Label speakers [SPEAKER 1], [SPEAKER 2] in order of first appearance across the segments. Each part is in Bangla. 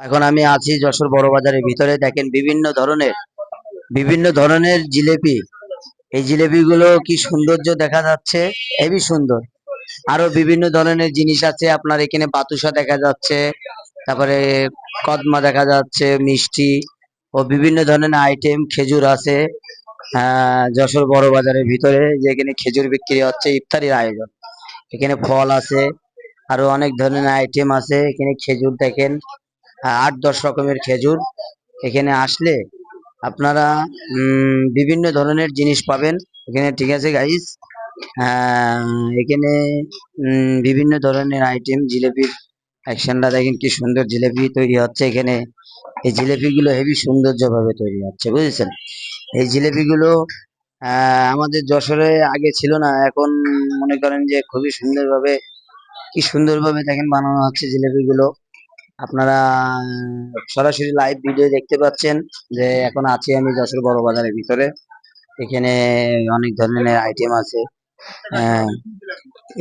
[SPEAKER 1] এখন আমি আছি যশোর বড় বাজারের ভিতরে। দেখেন বিভিন্ন ধরনের জিলেপি। এই জিলেপিগুলো কি সৌন্দর্য দেখা যাচ্ছে, হেবি সুন্দর। আরো বিভিন্ন ধরনের জিনিস আছে, আপনার এখানে বাতুসা দেখা যাচ্ছে, তারপরে কদমা দেখা যাচ্ছে, মিষ্টি ও বিভিন্ন ধরনের আইটেম, খেজুর আছে। যশোর বড় বাজারের ভিতরে যেখানে খেজুর বিক্রি হচ্ছে, ইফতারির আয়োজন। এখানে ফল আছে, আরো অনেক ধরনের আইটেম আছে। এখানে খেজুর দেখেন, 8-10 রকমের খেজুর। এখানে আসলে আপনারা বিভিন্ন ধরনের জিনিস পাবেন এখানে, ঠিক আছে গাইস। এখানে বিভিন্ন ধরনের আইটেম জিলেপির অ্যাকশনটা দেখেন, কি সুন্দর জিলেপি তৈরি হচ্ছে এখানে। এই জিলেপিগুলো হেবি সৌন্দর্য ভাবে তৈরি হচ্ছে, বুঝেছেন? এই জিলেপিগুলো আমাদের যশোরে আগে ছিল না, এখন মনে করেন যে খুবই সুন্দরভাবে, কি সুন্দরভাবে দেখেন বানানো হচ্ছে জিলেপিগুলো। আপনারা সরাসরি লাইভ ভিডিও দেখতে পাচ্ছেন যে এখন আছি আমি যশোর বড় বাজারের ভিতরে। এখানে অনেক ধরনের আইটেম আছে। আহ,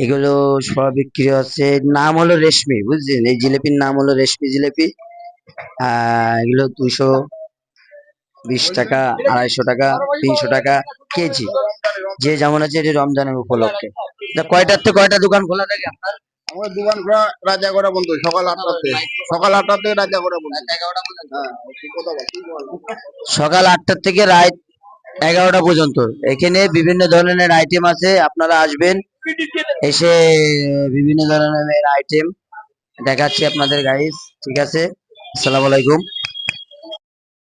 [SPEAKER 1] এগুলো সব বিক্রি হচ্ছে। নাম হলো রেশমি, বুঝছেন? এই জিলেপির নাম হলো রেশমি জিলেপি। এগুলো 220 টাকা, 250 টাকা, 300 টাকা কেজি, যে যেমন আছে। এটি রমজানের উপলক্ষে। তা কয়টার থেকে কয়টা দোকান খোলা থাকে আপনার?
[SPEAKER 2] আমার দোকান খোলা রাত 11টা পর্যন্ত, সকাল 8টা থেকে রাত 11টা পর্যন্ত। হ্যাঁ, কথা বল, কি বল?
[SPEAKER 1] সকাল 8টা থেকে রাত 11টা পর্যন্ত। এখানে বিভিন্ন ধরনের আইটেম আছে, আপনারা আসবেন, এসে বিভিন্ন ধরনের আইটেম দেখাচ্ছি আপনাদের গাইস। ঠিক আছে, আসসালামু আলাইকুম।